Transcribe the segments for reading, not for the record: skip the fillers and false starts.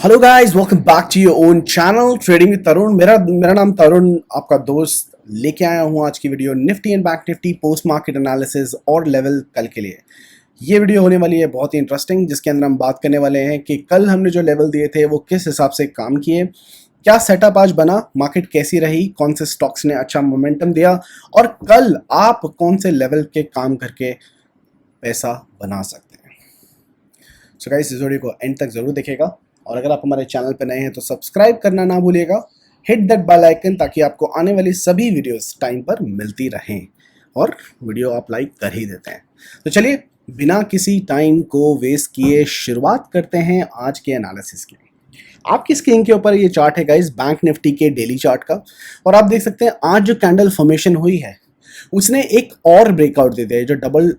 Hello guys, welcome back to your own channel trading with Tarun. मेरा नाम तरुण, आपका दोस्त। लेके आया हूँ आज की video Nifty and bank Nifty post market analysis और लेवल कल के लिए। ये वीडियो होने वाली है बहुत ही इंटरेस्टिंग, जिसके अंदर हम बात करने वाले हैं कि कल हमने जो लेवल दिए थे वो किस हिसाब से काम किए, क्या सेटअप आज बना, मार्केट कैसी रही, कौन से स्टॉक्स ने अच्छा मोमेंटम दिया और कल आप कौन से लेवल के काम करके पैसा बना सकते हैं। सो गाइस, इस वीडियो को एंड तक जरूर देखेगा और अगर आप हमारे चैनल पर नए हैं तो सब्सक्राइब करना ना भूलिएगा। हिट दैट बेल आइकन ताकि आपको आने वाली सभी वीडियोस टाइम पर मिलती रहें और वीडियो आप लाइक कर ही देते हैं। तो चलिए बिना किसी टाइम को वेस्ट किए शुरुआत करते हैं आज के एनालिसिस की। आपकी स्क्रीन के ऊपर ये चार्ट है गाइस, बैंक निफ्टी के डेली चार्ट का। और आप देख सकते हैं आज जो कैंडल फॉर्मेशन हुई है उसने एक और ब्रेकआउट दे दिया। जो डबल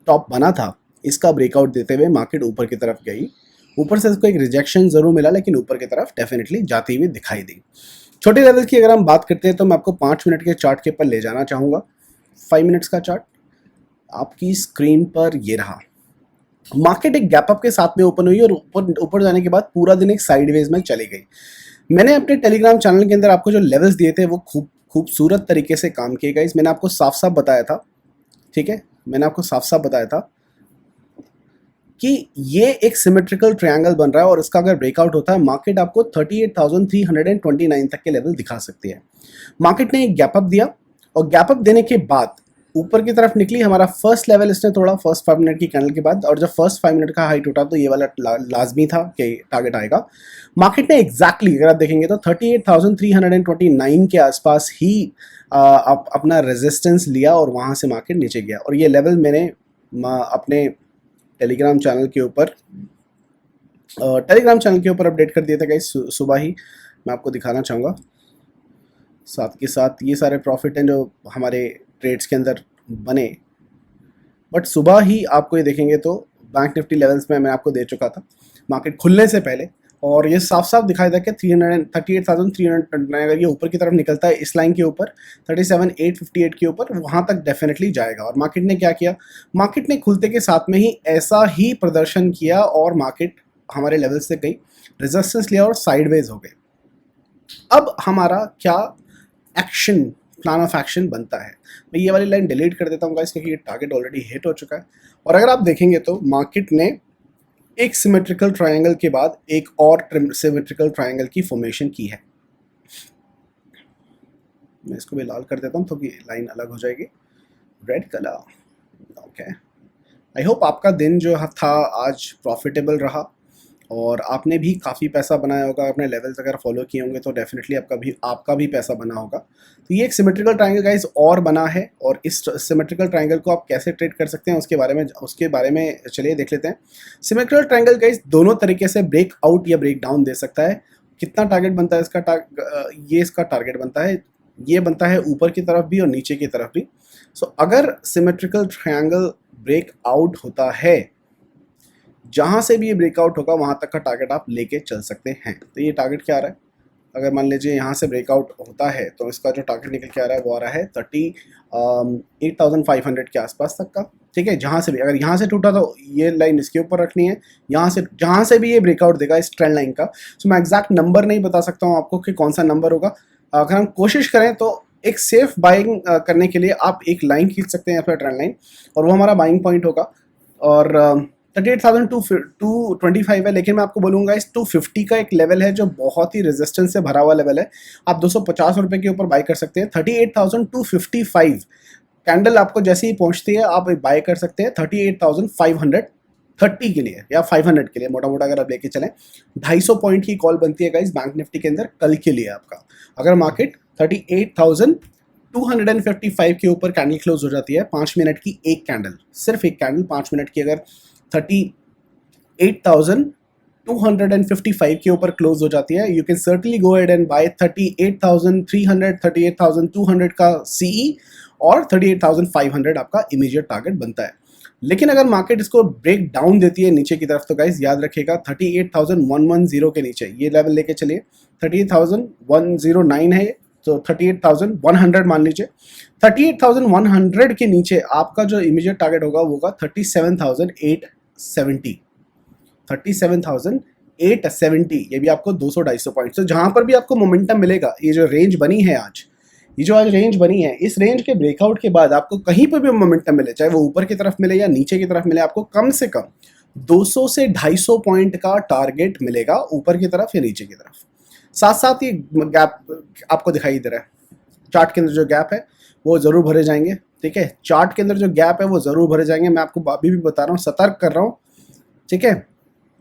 टॉप बना था इसका ब्रेकआउट देते हुए मार्केट ऊपर की तरफ गई। ऊपर से इसको एक रिजेक्शन जरूर मिला, लेकिन ऊपर की तरफ डेफिनेटली जाती हुई दिखाई दी। छोटे लेवल की अगर हम बात करते हैं तो मैं आपको 5 मिनट के चार्ट के ऊपर ले जाना चाहूँगा। 5 मिनट्स का चार्ट आपकी स्क्रीन पर ये रहा। मार्केट एक गैप अप के साथ में ओपन हुई और ऊपर जाने के बाद पूरा दिन एक साइडवेज में चली गई। मैंने अपने टेलीग्राम चैनल के अंदर आपको जो लेवल्स दिए थे वो खूबसूरत तरीके से काम किए गए। मैंने आपको साफ साफ बताया था, ठीक है, मैंने आपको साफ साफ बताया था कि ये एक सिमेट्रिकल ट्रायंगल बन रहा है और इसका अगर ब्रेकआउट होता है मार्केट आपको 38,329 तक के लेवल दिखा सकती है। मार्केट ने एक गैप अप दिया और गैप अप देने के बाद ऊपर की तरफ निकली। हमारा फर्स्ट लेवल इसने तोड़ा फर्स्ट 5 मिनट की कैंडल के बाद, और जब फर्स्ट 5 मिनट का हाई टूटा तो ये वाला लाजमी था कि टारगेट आएगा। मार्केट ने एग्जैक्टली अगर आप देखेंगे तो 38,329 के आसपास ही अपना रेजिस्टेंस लिया और वहां से मार्केट नीचे गया। और ये लेवल मैंने अपने टेलीग्राम चैनल के ऊपर अपडेट कर दिया था गाइस सुबह ही। मैं आपको दिखाना चाहूँगा। साथ के साथ ये सारे प्रॉफिट हैं जो हमारे ट्रेड्स के अंदर बने, बट सुबह ही आपको ये देखेंगे तो बैंक निफ्टी लेवल्स में मैं आपको दे चुका था मार्केट खुलने से पहले। और ये साफ साफ दिखाई था कि 38,329 अगर ये ऊपर की तरफ निकलता है इस लाइन के ऊपर 37,858 के ऊपर, वहां तक डेफिनेटली जाएगा। और मार्केट ने क्या किया, मार्केट ने खुलते के साथ में ही ऐसा ही प्रदर्शन किया और मार्केट हमारे लेवल से गई, रेजिस्टेंस लिया और साइडवेज हो गए। अब हमारा क्या एक्शन, प्लान ऑफ एक्शन बनता है। मैं ये वाली लाइन डिलीट कर देता हूँ गाइस क्योंकि ये टारगेट ऑलरेडी हिट हो चुका है। और अगर आप देखेंगे तो मार्केट ने एक सिमेट्रिकल ट्रायंगल के बाद एक और सिमेट्रिकल ट्रायंगल की फॉर्मेशन की है। मैं इसको भी लाल कर देता हूँ तो कि लाइन अलग हो जाएगी, red colour. Okay, I hope आपका दिन जो था आज प्रॉफिटेबल रहा और आपने भी काफ़ी पैसा बनाया होगा। अपने लेवल्स अगर फॉलो किए होंगे तो डेफिनेटली आपका भी पैसा बना होगा। तो ये एक सिमेट्रिकल ट्रायंगल गाइस और बना है, और इस सिमेट्रिकल ट्रायंगल को आप कैसे ट्रेड कर सकते हैं उसके बारे में चलिए देख लेते हैं। सिमेट्रिकल ट्रायंगल गाइस दोनों तरीके से ब्रेक आउट या ब्रेक डाउन दे सकता है। कितना टारगेट बनता है ये इसका टारगेट बनता है, ये बनता है ऊपर की तरफ भी और नीचे की तरफ भी। सो अगर सिमेट्रिकल ट्रायंगल ब्रेक आउट होता है, जहां से भी ये ब्रेकआउट होगा वहां तक का टारगेट आप लेके चल सकते हैं। तो ये टारगेट क्या आ रहा है, अगर मान लीजिए यहाँ से ब्रेकआउट होता है तो इसका जो टारगेट निकल के आ रहा है वो आ रहा है 38,500 के आसपास तक का। ठीक है, जहाँ से भी अगर यहाँ से टूटा तो ये लाइन इसके ऊपर रखनी है, यहाँ से जहाँ से भी ये ब्रेकआउट देगा इस ट्रेंड लाइन का। सो मैं एग्जैक्ट नंबर नहीं बता सकता हूँ आपको कि कौन सा नंबर होगा। अगर हम कोशिश करें तो एक सेफ बाइंग करने के लिए आप एक लाइन खींच सकते हैं या फिर ट्रेंड लाइन, और वो हमारा बाइंग पॉइंट होगा। और 38,225 है, लेकिन मैं आपको बोलूँगा इस 250 का एक लेवल है जो बहुत ही रेजिस्टेंस से भरा हुआ लेवल है। आप 250 रुपये के ऊपर बाय कर सकते हैं। 38,255 कैंडल आपको जैसे ही पहुंचती है आप बाय कर सकते हैं 38,530 के लिए या 500 के लिए, मोटा मोटा अगर आप लेके चलें 250 पॉइंट की कॉल बनती है गाइस बैंक निफ्टी के अंदर कल के लिए आपका। अगर मार्केट 38,255 के ऊपर कैंडल क्लोज हो जाती है, 5 मिनट की एक कैंडल, सिर्फ एक कैंडल 5 मिनट की अगर 38,255 के ऊपर क्लोज हो जाती है, you can certainly go ahead and by 38,300, 38,200 का सीई और 38,500 आपका इमीडिएट टारगेट बनता है। लेकिन अगर मार्केट इसको ब्रेक डाउन देती है नीचे की तरफ तो गाइस याद रखिएगा 38,110 के नीचे ये लेवल लेके चलिए। 38,109 है तो 38,100 मान लीजिए। 38,100 के नीचे आपका जो इमीडिएट टारगेट होगा वो होगा 37,870। 870, ये भी आपको 200-250 पॉइंट। तो जहां पर भी आपको मोमेंटम मिलेगा, ये जो रेंज बनी है आज, ये जो आज रेंज बनी है, इस रेंज के ब्रेकआउट के बाद आपको कहीं पर भी मोमेंटम मिले, चाहे वो ऊपर की तरफ मिले या नीचे की तरफ मिले, आपको कम से कम 200 से 250 पॉइंट का टारगेट मिलेगा ऊपर की तरफ या नीचे की तरफ। साथ साथ ये गैप आपको दिखाई दे रहा है, चार्ट के अंदर जो गैप है वो जरूर भरे जाएंगे। ठीक है, चार्ट के अंदर जो गैप है वो जरूर भरे जाएंगे, मैं आपको अभी भी बता रहा हूँ, सतर्क कर रहा हूँ। ठीक है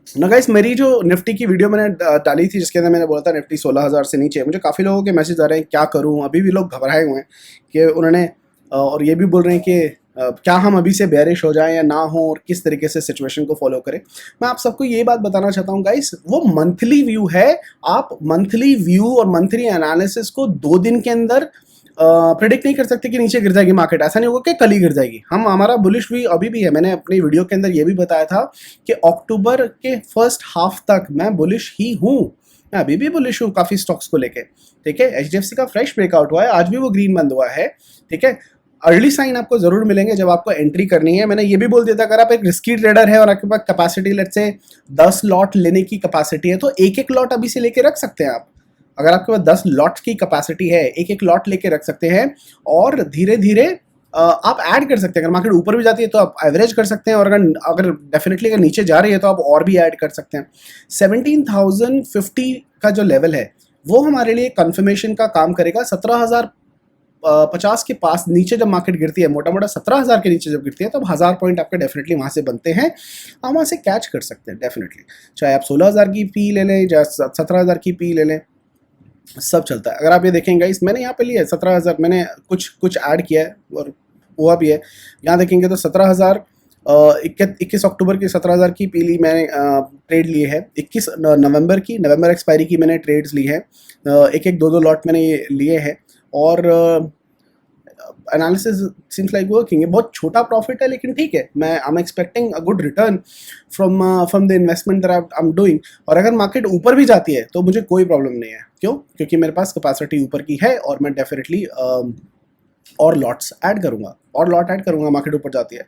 ना गाइस, मेरी जो निफ्टी की वीडियो मैंने डाली थी जिसके अंदर मैंने बोला था निफ्टी 16,000 से नीचे, मुझे काफ़ी लोगों के मैसेज आ रहे हैं क्या करूं, अभी भी लोग घबराए हुए हैं कि उन्होंने और ये भी बोल रहे हैं कि क्या हम अभी से बेरिश हो जाएं या ना हो, और किस तरीके से सिचुएशन को फॉलो करें। मैं आप सबको ये बात बताना चाहता हूँ गाइस, वो मंथली व्यू है, आप मंथली व्यू और मंथली एनालिसिस को 2 दिन के अंदर प्रिडिक्ट नहीं कर सकते कि नीचे गिर जाएगी मार्केट। ऐसा नहीं होगा कि कल ही गिर जाएगी। हमारा बुलिश व्यू अभी भी है, मैंने अपनी वीडियो के अंदर ये भी बताया था कि अक्टूबर के फर्स्ट हाफ तक मैं बुलिश ही हूँ, मैं अभी भी बुलिश हूँ काफ़ी स्टॉक्स को लेके। ठीक है, HDFC का फ्रेश ब्रेकआउट हुआ है, आज भी वो ग्रीन बंद हुआ है। ठीक है, अर्ली साइन आपको जरूर मिलेंगे जब आपको एंट्री करनी है। मैंने ये भी बोल दिया था, अगर आप एक रिस्की ट्रेडर है और आपके पास कैपेसिटी लेट्स से 10 लॉट लेने की कैपेसिटी है, तो एक एक लॉट अभी से लेके रख सकते हैं आप। अगर आपके पास 10 लॉट की कैपेसिटी है, एक एक लॉट लेके रख सकते हैं और धीरे धीरे आप ऐड कर सकते हैं। अगर मार्केट ऊपर भी जाती है तो आप एवरेज कर सकते हैं, और अगर डेफिनेटली अगर नीचे जा रही है तो आप और भी ऐड कर सकते हैं। 17,050 का जो लेवल है वो हमारे लिए कंफर्मेशन का काम करेगा। 17,050 के पास नीचे जब मार्केट गिरती है, मोटा मोटा 17,000 के नीचे जब गिरती है, तो 1000 पॉइंट आपके डेफिनेटली वहां से बनते हैं, आप वहां से कैच कर सकते हैं डेफिनेटली। चाहे आप 16,000 की पी ले लें, चाहे 17,000 की पी ले लें, सब चलता है। अगर आप ये देखेंगे इस मैंने यहाँ पे लिया है 17,000, मैंने कुछ ऐड किया है और हुआ भी है। यहाँ देखेंगे तो 17,000 21 अक्टूबर की 17,000 की पी ली मैंने, ट्रेड लिए है। 21 नवंबर एक्सपायरी की मैंने ट्रेड्स ली है, एक एक दो लॉट मैंने ये लिए हैं, और एनालिसिस सीम्स लाइक वर्किंग। ये बहुत छोटा प्रॉफिट है लेकिन ठीक है, मैं I am expecting a good return from the investment that I am doing. और अगर मार्केट ऊपर भी जाती है तो मुझे कोई प्रॉब्लम नहीं है। क्यों? क्योंकि मेरे पास कैपेसिटी ऊपर की है और मैं डेफिनेटली और लॉट्स ऐड करूंगा मार्केट ऊपर जाती है,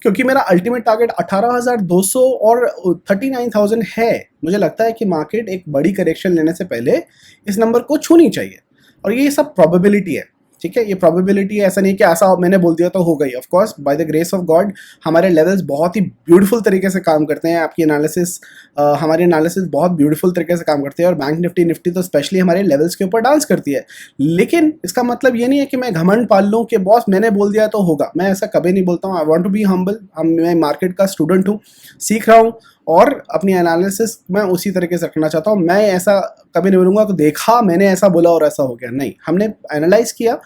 क्योंकि मेरा अल्टीमेट टारगेट 18,200 और 39,000 है। मुझे लगता है कि मार्केट एक बड़ी करेक्शन लेने से पहले इस नंबर को छूनी चाहिए, और ये सब प्रोबेबिलिटी है। ठीक है, ये प्रोबेबिलिटी है, ऐसा नहीं कि ऐसा मैंने बोल दिया तो हो गई। Of course by the grace of God हमारे लेवल्स बहुत ही ब्यूटीफुल तरीके से काम करते हैं। आपकी एनालिसिस हमारी एनालिसिस बहुत ब्यूटीफुल तरीके से काम करती है, और बैंक निफ्टी तो स्पेशली हमारे लेवल्स के ऊपर डांस करती है। लेकिन इसका मतलब ये नहीं है कि मैं घमंड पाल लूँ कि बॉस मैंने बोल दिया तो होगा। मैं ऐसा कभी नहीं बोलता हूँ। I want to be humble. मैं मार्केट का स्टूडेंट हूँ, सीख रहा हूँ, और अपनी एनालिसिस मैं उसी तरीके से रखना चाहता हूँ। मैं ऐसा कभी नहीं बोलूँगा तो देखा मैंने ऐसा बोला और ऐसा हो गया, नहीं। हमने एनालाइज किया,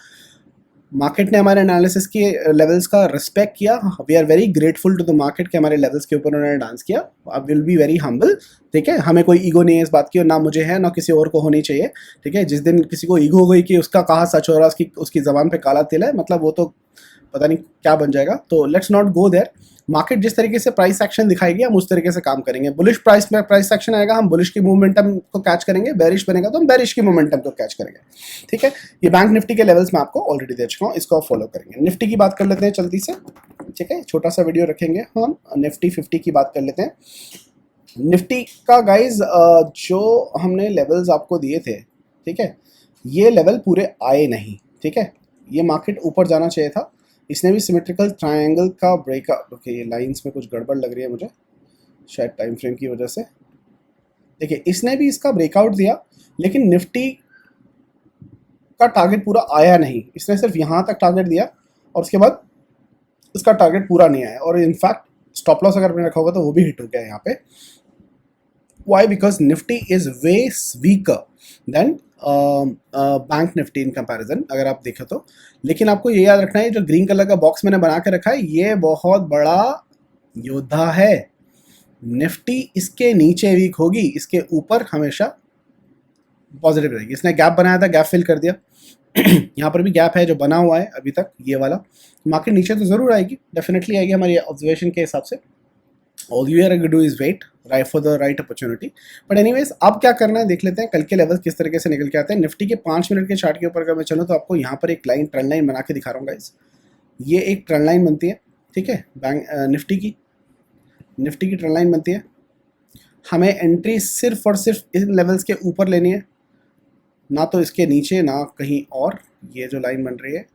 मार्केट ने हमारे एनालिसिस के लेवल्स का रिस्पेक्ट किया। We are very grateful to the market के हमारे लेवल्स के ऊपर उन्होंने डांस किया। I will be very humble. ठीक है, हमें कोई ईगो नहीं है इस बात की, और ना मुझे है ना किसी और को होनी चाहिए। ठीक है, जिस दिन किसी को ईगो हो गई कि उसका कहा सच हो रहा, उसकी जबान पे काला तिल है, मतलब वो तो पता नहीं क्या बन जाएगा। तो let's not go there. Market जिस तरीके से प्राइस एक्शन दिखाएगी हम उस तरीके से काम करेंगे। बुलिश प्राइस एक्शन आएगा, हम बुलिश की मोमेंटम को कैच करेंगे। बेरिश बनेगा तो हम बेरिश की मोमेंटम को कैच करेंगे। ठीक है, ये बैंक निफ्टी के लेवल्स मैं आपको ऑलरेडी दे चुका हूँ, इसको आप फॉलो करेंगे। निफ्टी की बात कर लेते हैं जल्दी से। ठीक है, छोटा सा वीडियो रखेंगे हम, निफ्टी 50 की बात कर लेते हैं। निफ्टी का गाइज जो हमने लेवल्स आपको दिए थे, ठीक है, ये लेवल पूरे आए नहीं। ठीक है, ये मार्केट ऊपर जाना चाहिए था। इसने भी सिमेट्रिकल ट्रायंगल का ब्रेकआउट, ओके ये लाइंस में कुछ गड़बड़ लग रही है मुझे, शायद टाइम फ्रेम की वजह से। देखिए, इसने भी इसका ब्रेकआउट दिया, लेकिन निफ्टी का टारगेट पूरा आया नहीं। इसने सिर्फ यहाँ तक टारगेट दिया और उसके बाद इसका टारगेट पूरा नहीं आया, और इनफैक्ट स्टॉप लॉस अगर आपने रखा होगा तो वो भी हिट हो गया यहाँ पे। Why? Because Nifty is way weaker than bank Nifty in comparison, अगर आप देखें तो। लेकिन आपको ये याद रखना है, जो ग्रीन कलर का बॉक्स मैंने बना के रखा है, ये बहुत बड़ा योद्धा है। निफ्टी इसके नीचे वीक होगी, इसके ऊपर हमेशा पॉजिटिव रहेगी। इसने गैप बनाया था, गैप फिल कर दिया। यहाँ पर भी गैप है जो बना हुआ है अभी तक, ये वाला। मार्केट नीचे तो जरूर आएगी, डेफिनेटली आएगी हमारी ऑब्जर्वेशन के हिसाब से। All you have to do is wait for the right opportunity. But anyways, अब क्या करना है देख लेते हैं, कल के लेवल किस तरीके से निकल के आते हैं। निफ्टी के 5 मिनट के चार्ट के ऊपर अगर मैं चलूँ तो आपको यहाँ पर एक लाइन, ट्रेंड लाइन बना के दिखा रहा हूँ गाइस। ये एक ट्रेंड लाइन बनती है, ठीक है, बैंक निफ्टी की ट्रेंड लाइन बनती है। हमें एंट्री सिर्फ और सिर्फ इन लेवल्स के ऊपर लेनी है, ना तो इसके नीचे ना कहीं और। ये जो लाइन बन रही है,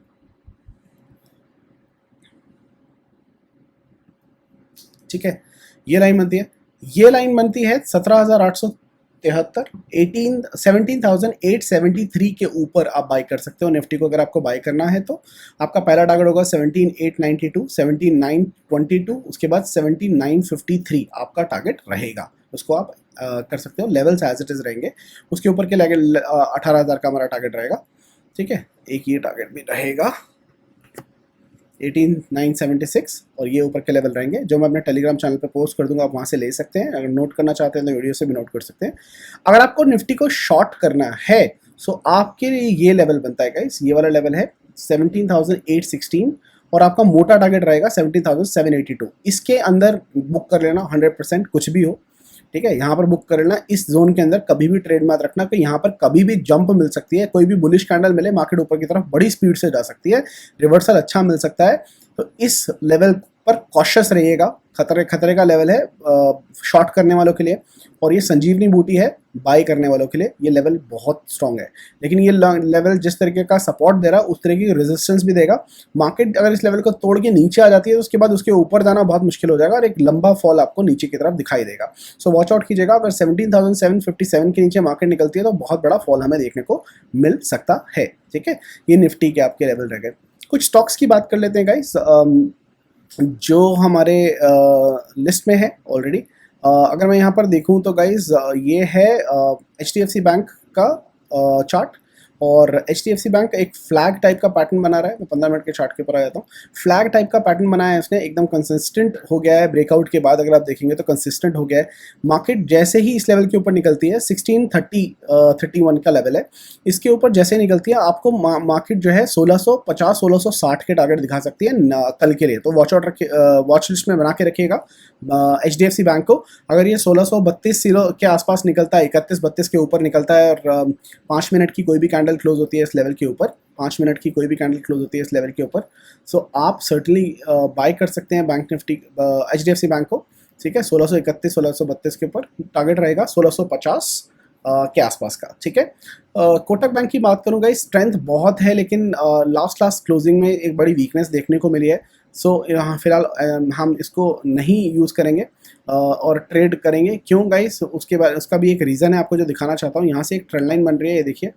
ठीक है, ये लाइन बनती है, ये लाइन बनती है 17,873, 17,873 के ऊपर आप बाई कर सकते हो निफ्टी को। अगर आपको बाई करना है तो आपका पहला टारगेट होगा 17,892, 17,922, उसके बाद 17,953 आपका टारगेट रहेगा। उसको आप कर सकते हो, लेवल्स एज इट इज रहेंगे। उसके ऊपर के लेवल 18,000 का हमारा टारगेट रहेगा, ठीक है। एक ये टारगेट भी रहेगा 18,976, और ये ऊपर के लेवल रहेंगे जो मैं अपने टेलीग्राम चैनल पे पोस्ट कर दूंगा, आप वहाँ से ले सकते हैं। अगर नोट करना चाहते हैं तो वीडियो से भी नोट कर सकते हैं। अगर आपको निफ्टी को शॉर्ट करना है सो आपके लिए ये लेवल बनता है गाइस, ये वाला लेवल है 17,816, और आपका मोटा टारगेट रहेगा 17,782। इसके अंदर बुक कर लेना 100%, कुछ भी हो, ठीक है। यहाँ पर बुक कर लेना, इस जोन के अंदर कभी भी ट्रेड मत रखना कि यहाँ पर कभी भी जंप मिल सकती है, कोई भी बुलिश कैंडल मिले, मार्केट ऊपर की तरफ बड़ी स्पीड से जा सकती है, रिवर्सल अच्छा मिल सकता है। तो इस लेवल पर कॉशियस रहिएगा, खतरे का लेवल है शॉर्ट करने वालों के लिए, और ये संजीवनी बूटी है बाई करने वालों के लिए। ये लेवल बहुत स्ट्रांग है, लेकिन ये लेवल जिस तरीके का सपोर्ट दे रहा है उस तरीके की रेजिस्टेंस भी देगा। मार्केट अगर इस लेवल को तोड़ के नीचे आ जाती है तो उसके बाद उसके ऊपर जाना बहुत मुश्किल हो जाएगा और एक लंबा फॉल आपको नीचे की तरफ दिखाई देगा। सो वॉच आउट कीजिएगा, अगर 17,757 के नीचे मार्केट निकलती है तो बहुत बड़ा फॉल हमें देखने को मिल सकता है, ठीक है। ये निफ्टी के आपके लेवल रह गए। कुछ स्टॉक्स की बात कर लेते हैं गाइस जो हमारे लिस्ट में है ऑलरेडी। अगर मैं यहाँ पर देखूँ तो गाइज ये है HDFC बैंक का चार्ट, और HDFC बैंक एक फ्लैग टाइप का पैटर्न बना रहा है। मैं 15 मिनट के चार्ट के ऊपर आ जाता हूँ। फ्लैग टाइप का पैटर्न बनाया है उसने, एकदम कंसिस्टेंट हो गया है। ब्रेकआउट के बाद अगर आप देखेंगे तो कंसिस्टेंट हो गया है। मार्केट जैसे ही इस लेवल के ऊपर निकलती है, 1631 का लेवल है, इसके ऊपर जैसे निकलती है आपको मार्केट जो है 1650 1660 के टारगेट दिखा सकती है कल के लिए। तो वॉच आउट रखिए, वॉच लिस्ट में बना के रखिएगा HDFC बैंक को। अगर ये 1632 के आसपास निकलता है, 31-32 के ऊपर निकलता है, और 5 मिनट की कोई भी कैंडल क्लोज होती है इस लेवल के ऊपर, 5 मिनट की कोई भी कैंडल क्लोज होती है इस लेवल के ऊपर, सो आप सर्टनली बाय कर सकते हैं बैंक निफ्टी HDFC बैंक को, ठीक है। 1631 1632 के ऊपर टारगेट रहेगा 1650 के आसपास का, ठीक है। कोटक बैंक की बात करूँगा, स्ट्रेंथ बहुत है, लेकिन लास्ट क्लोजिंग में एक बड़ी वीकनेस देखने को मिली है। सो यहाँ फिलहाल हम इसको नहीं यूज़ करेंगे और ट्रेड करेंगे। क्यों गाइस, उसके बाद उसका भी एक रीज़न है आपको जो दिखाना चाहता हूँ। यहाँ से एक ट्रेंड लाइन बन रही है, ये देखिए,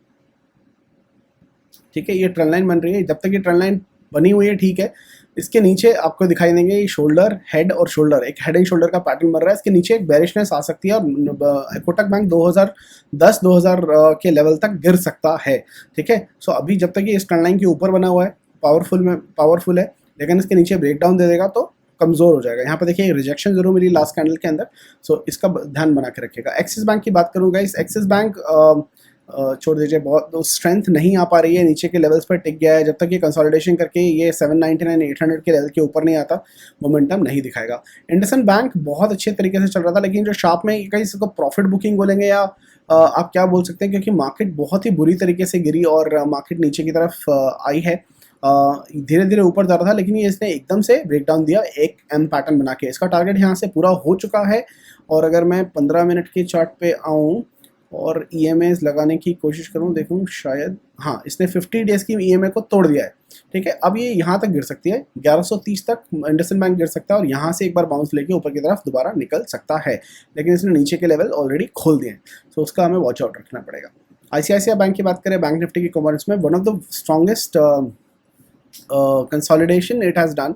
ठीक है। ये ट्रेंड लाइन बन रही है, जब तक ये ट्रेंड लाइन बनी हुई है, ठीक है। इसके नीचे आपको दिखाई देंगे शोल्डर, हेड और शोल्डर, एक हेड एंड शोल्डर का पैटर्न बन रहा है। इसके नीचे एक बेरिशनेस आ सकती है और कोटक बैंक 2010-2000 के लेवल तक गिर सकता है, ठीक है। सो अभी जब तक ये इस ट्रेंड लाइन के ऊपर बना हुआ है, पावरफुल है, लेकिन इसके नीचे ब्रेकडाउन दे देगा तो कमज़ोर हो जाएगा। यहाँ पर देखिए रिजेक्शन जरूर मिली लास्ट कैंडल के अंदर, सो इसका ध्यान बना के रखिएगा। एक्सिस बैंक की बात करूँगा, इस एक्सिस बैंक छोड़ दीजिए, बहुत स्ट्रेंथ नहीं आ पा रही है, नीचे के लेवल्स पर टिक गया है। जब तक ये कंसोलिडेशन करके ये 799 800 के लेवल के ऊपर नहीं आता, मोमेंटम नहीं दिखाएगा। इंडसइंड बैंक बहुत अच्छे तरीके से चल रहा था, लेकिन जो शार्प में कहीं इसको प्रॉफिट बुकिंग बोलेंगे या आप क्या बोल सकते हैं, क्योंकि मार्केट बहुत ही बुरी तरीके से गिरी और मार्केट नीचे की तरफ आई है, धीरे धीरे ऊपर जा रहा था, लेकिन ये इसने एकदम से ब्रेकडाउन दिया एक एम पैटर्न बना के। इसका टारगेट यहाँ से पूरा हो चुका है, और अगर मैं 15 मिनट के चार्ट पे आऊँ और EMAs लगाने की कोशिश करूं, देखूं शायद, हाँ, इसने 50 डेज की EMA को तोड़ दिया है, ठीक है। अब ये यहाँ तक गिर सकती है, 1130 तक इंडसइंड बैंक गिर सकता है, और यहाँ से एक बार बाउंस लेके ऊपर की तरफ दोबारा निकल सकता है, लेकिन इसने नीचे के लेवल ऑलरेडी खोल दिए हैं, तो उसका हमें वॉच आउट रखना पड़ेगा। ICICI बैंक की बात करें, बैंक निफ्टी की कॉमर्स में one of the strongest consolidation it has done,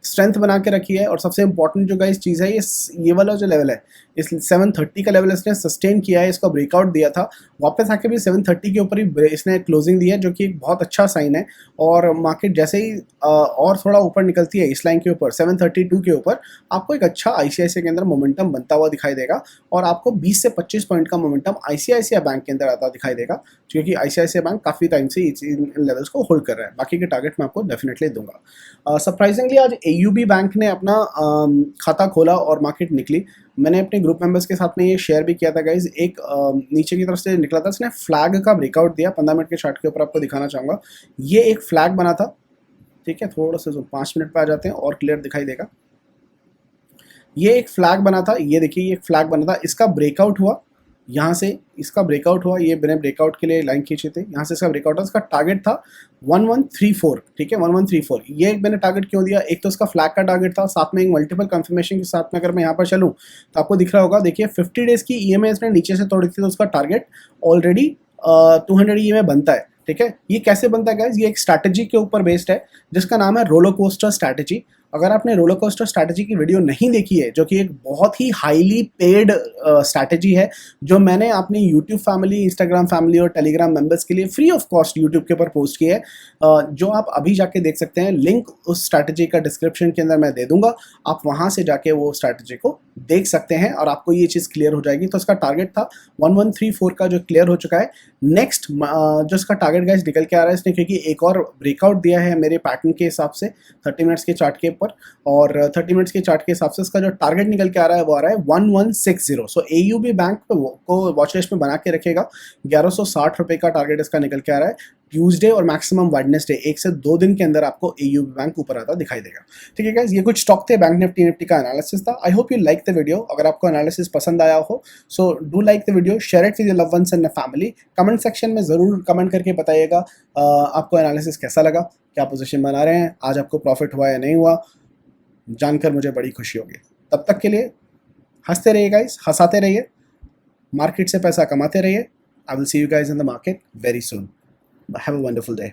strength बना के रखी है। और सबसे इंपॉर्टेंट जो गाइस चीज़ है, ये वाला जो लेवल है, इस 730 का लेवल इसने सस्टेन किया है, इसका ब्रेकआउट दिया था, वापस आके भी 730 के ऊपर ही इसने क्लोजिंग दी है, जो कि एक बहुत अच्छा साइन है। और मार्केट जैसे ही और थोड़ा ऊपर निकलती है इस लाइन के ऊपर, 732 के ऊपर, आपको एक अच्छा ICICI के अंदर मोमेंटम बनता हुआ दिखाई देगा, और आपको 20 से 25 पॉइंट का मोमेंटम ICICI बैंक के अंदर आता दिखाई देगा, क्योंकि ICICI बैंक काफ़ी टाइम से इन लेवल्स को होल्ड कर रहा है। बाकी के टारगेट मैं आपको डेफिनेटली दूंगा। सरप्राइजिंगली आज AUB बैंक ने अपना खाता खोला और मार्केट निकली। मैंने अपने ग्रुप मेंबर्स के साथ में ये शेयर भी किया था गाइज। एक नीचे की तरफ से निकला था, इसने फ्लैग का ब्रेकआउट दिया। 15 मिनट के चार्ट के ऊपर आपको दिखाना चाहूँगा, ये एक फ्लैग बना था, ठीक है। थोड़ा सा 5 मिनट पर आ जाते हैं और क्लियर दिखाई देगा। ये एक फ्लैग बना था, ये देखिए ये एक फ्लैग बना था, इसका ब्रेकआउट हुआ, यहाँ से इसका ब्रेकआउट हुआ, ये मैंने ब्रेकआउट के लिए लाइन खींचे थे, यहाँ से इसका ब्रेकआउट हुआ, इसका टारगेट था 1134, ठीक है 1134। ये मैंने टारगेट क्यों दिया, एक तो इसका फ्लैग का टारगेट था, साथ में एक मल्टीपल कंफर्मेशन के साथ में अगर मैं यहाँ पर चलूँ तो आपको दिख रहा होगा, देखिए 50 डेज की EMA इसने नीचे से तोड़ी थी, तो उसका टारगेट ऑलरेडी 200 EMA बनता है, ठीक है। ये कैसे बनता है गाइस, ये एक स्ट्रैटेजी के ऊपर बेस्ड है जिसका नाम है रोलर कोस्टर स्ट्रैटेजी। अगर आपने रोलर कोस्टर स्ट्रैटेजी की वीडियो नहीं देखी है, जो कि एक बहुत ही हाईली पेड स्ट्रैटेजी है, जो मैंने अपनी यूट्यूब फैमिली, इंस्टाग्राम फैमिली और टेलीग्राम मेंबर्स के लिए फ्री ऑफ कॉस्ट यूट्यूब के ऊपर पोस्ट की है, जो आप अभी जाके देख सकते हैं। लिंक उस स्ट्रैटेजी का डिस्क्रिप्शन के अंदर मैं दे दूंगा, आप वहां से जाके वो स्ट्रैटेजी को देख सकते हैं और आपको ये चीज़ क्लियर हो जाएगी। तो इसका टारगेट था 1134 का, जो क्लियर हो चुका है। नेक्स्ट जो इसका टारगेट गाइस निकल के आ रहा है इसने, क्योंकि एक और ब्रेकआउट दिया है मेरे पैटर्न के हिसाब से 30 मिनट्स के चार्ट के ऊपर, और 30 मिनट्स के चार्ट के हिसाब से इसका जो टारगेट निकल के आ रहा है वो आ रहा है 1160। सो AUB बैंक को वॉच लिस्ट में बना के रखेगा, 1160 रुपए का टारगेट इसका निकल के आ रहा है। ट्यूसडे और मैक्सिमम वेडनेसडे, 1 से 2 दिन के अंदर आपको AUB बैंक ऊपर आता दिखाई देगा। ठीक है गाइस, ये कुछ स्टॉक थे, बैंक निफ्टी का एनालिसिस था। I hope you like the video. अगर आपको एनालिसिस पसंद आया हो so do like the video, share it with your loved ones and family. Comment section में जरूर कमेंट करके बताइएगा आपको एनालिसिस कैसा लगा, क्या पोजीशन बना रहे हैं, आज आपको प्रॉफिट हुआ या नहीं हुआ, जानकर मुझे बड़ी खुशी होगी। तब तक के लिए हंसते रहिए गाइस, हंसाते रहिए, मार्केट से पैसा कमाते रहिए। I will see you guys in the market very soon. Have a wonderful day.